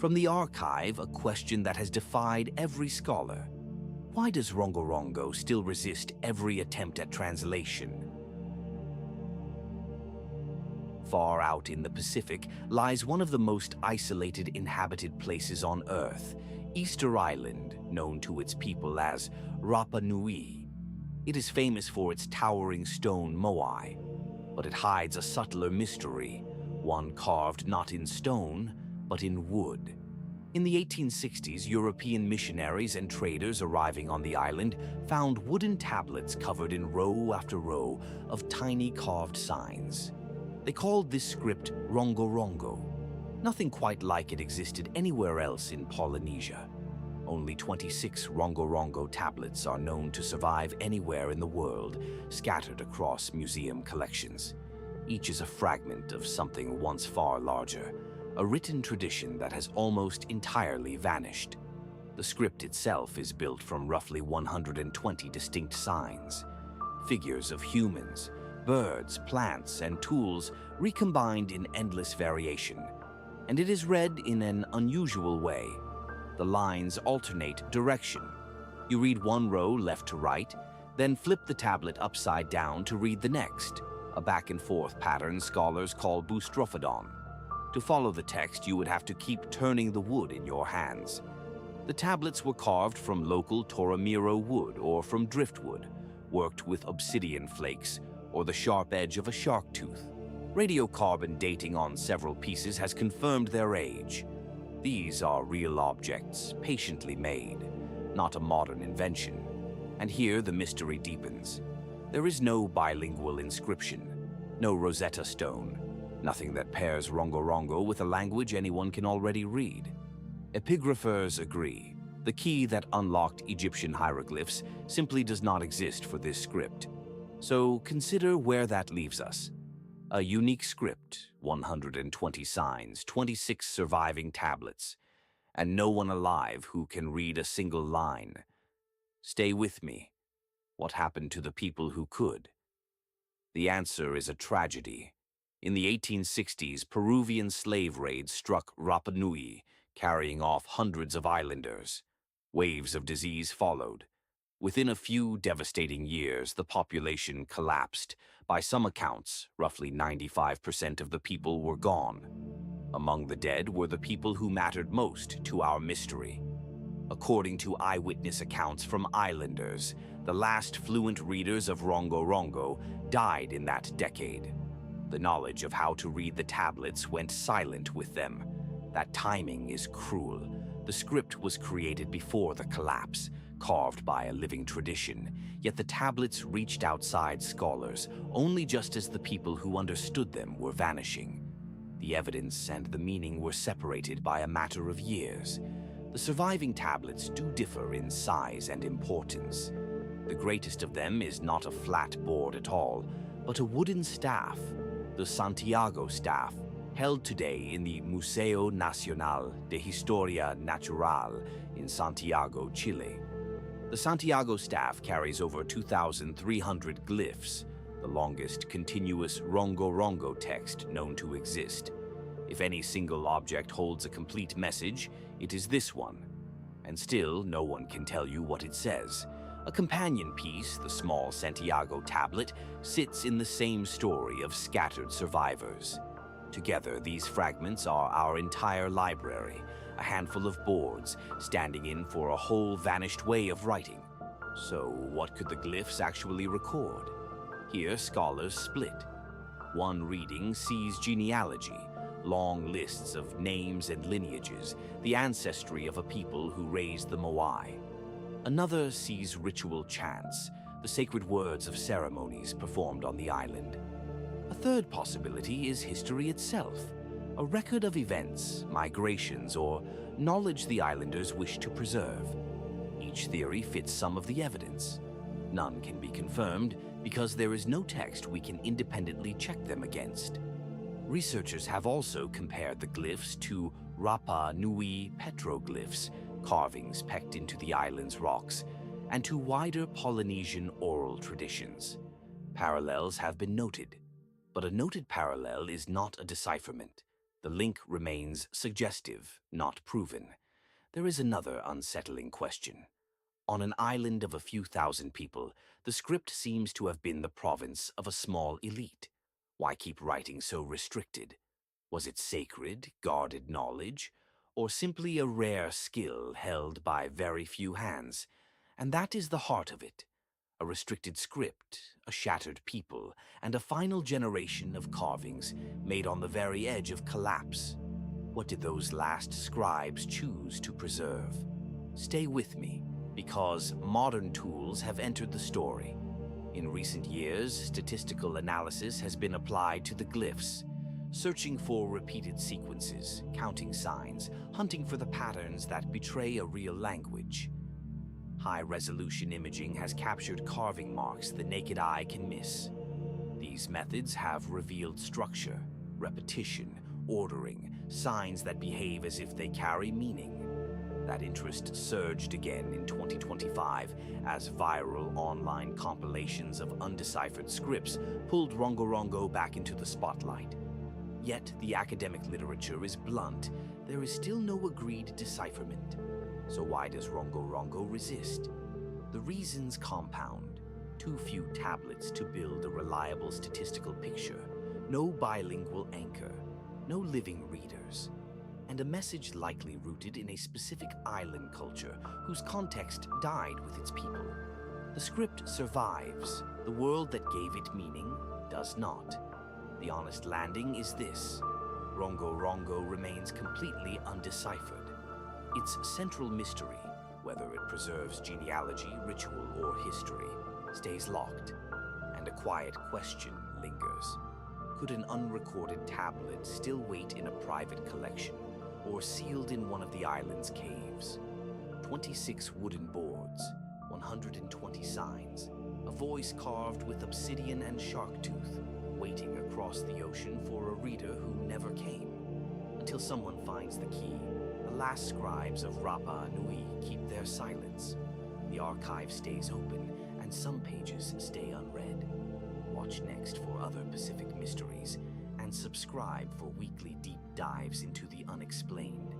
From the archive, a question that has defied every scholar. Why does Rongorongo still resist every attempt at translation? Far out in the Pacific lies one of the most isolated inhabited places on Earth, Easter Island, known to its people as Rapa Nui. It is famous for its towering stone moai, but it hides a subtler mystery, one carved not in stone, but in wood. In the 1860s, European missionaries and traders arriving on the island found wooden tablets covered in row after row of tiny carved signs. They called this script Rongorongo. Nothing quite like it existed anywhere else in Polynesia. Only 26 Rongorongo tablets are known to survive anywhere in the world, scattered across museum collections. Each is a fragment of something once far larger, a written tradition that has almost entirely vanished. The script itself is built from roughly 120 distinct signs, figures of humans, birds, plants, and tools recombined in endless variation, and it is read in an unusual way. The lines alternate direction. You read one row left to right, then flip the tablet upside down to read the next, a back-and-forth pattern scholars call boustrophodon. To follow the text, you would have to keep turning the wood in your hands. The tablets were carved from local Toromiro wood or from driftwood, worked with obsidian flakes or the sharp edge of a shark tooth. Radiocarbon dating on several pieces has confirmed their age. These are real objects, patiently made, not a modern invention. And here the mystery deepens. There is no bilingual inscription, no Rosetta Stone, nothing that pairs Rongorongo with a language anyone can already read. Epigraphers agree. The key that unlocked Egyptian hieroglyphs simply does not exist for this script. So consider where that leaves us. A unique script, 120 signs, 26 surviving tablets, and no one alive who can read a single line. Stay with me. What happened to the people who could? The answer is a tragedy. In the 1860s, Peruvian slave raids struck Rapa Nui, carrying off hundreds of islanders. Waves of disease followed. Within a few devastating years, the population collapsed. By some accounts, roughly 95% of the people were gone. Among the dead were the people who mattered most to our mystery. According to eyewitness accounts from islanders, the last fluent readers of Rongorongo died in that decade. The knowledge of how to read the tablets went silent with them. That timing is cruel. The script was created before the collapse, carved by a living tradition, yet the tablets reached outside scholars only just as the people who understood them were vanishing. The evidence and the meaning were separated by a matter of years. The surviving tablets do differ in size and importance. The greatest of them is not a flat board at all, but a wooden staff, the Santiago Staff, held today in the Museo Nacional de Historia Natural in Santiago, Chile. The Santiago Staff carries over 2,300 glyphs, the longest continuous Rongorongo text known to exist. If any single object holds a complete message, it is this one. And still, no one can tell you what it says. A companion piece, the small Santiago tablet, sits in the same story of scattered survivors. Together, these fragments are our entire library, a handful of boards standing in for a whole vanished way of writing. So, what could the glyphs actually record? Here, scholars split. One reading sees genealogy, long lists of names and lineages, the ancestry of a people who raised the moai. Another sees ritual chants, the sacred words of ceremonies performed on the island. A third possibility is history itself, a record of events, migrations, or knowledge the islanders wish to preserve. Each theory fits some of the evidence. None can be confirmed because there is no text we can independently check them against. Researchers have also compared the glyphs to Rapa Nui petroglyphs, carvings pecked into the island's rocks, and to wider Polynesian oral traditions. Parallels have been noted, but a noted parallel is not a decipherment. The link remains suggestive, not proven. There is another unsettling question. On an island of a few thousand people, the script seems to have been the province of a small elite. Why keep writing so restricted? Was it sacred, guarded knowledge, or simply a rare skill held by very few hands? And that is the heart of it. A restricted script, a shattered people, and a final generation of carvings made on the very edge of collapse. What did those last scribes choose to preserve? Stay with me, because modern tools have entered the story. In recent years, statistical analysis has been applied to the glyphs, searching for repeated sequences, counting signs, hunting for the patterns that betray a real language. High-resolution imaging has captured carving marks the naked eye can miss. These methods have revealed structure, repetition, ordering, signs that behave as if they carry meaning. That interest surged again in 2025 as viral online compilations of undeciphered scripts pulled Rongorongo back into the spotlight. Yet the academic literature is blunt. There is still no agreed decipherment. So why does Rongorongo resist? The reasons compound. Too few tablets to build a reliable statistical picture, no bilingual anchor, no living readers, and a message likely rooted in a specific island culture whose context died with its people. The script survives. The world that gave it meaning does not. The honest landing is this: Rongorongo remains completely undeciphered. Its central mystery, whether it preserves genealogy, ritual, or history, stays locked, and a quiet question lingers. Could an unrecorded tablet still wait in a private collection, or sealed in one of the island's caves? 26 wooden boards, 120 signs, a voice carved with obsidian and shark tooth, waiting across the ocean for a reader who never came. Until someone finds the key, the last scribes of Rapa Nui keep their silence. The archive stays open, and some pages stay unread. Watch next for other Pacific mysteries, and subscribe for weekly deep dives into the unexplained.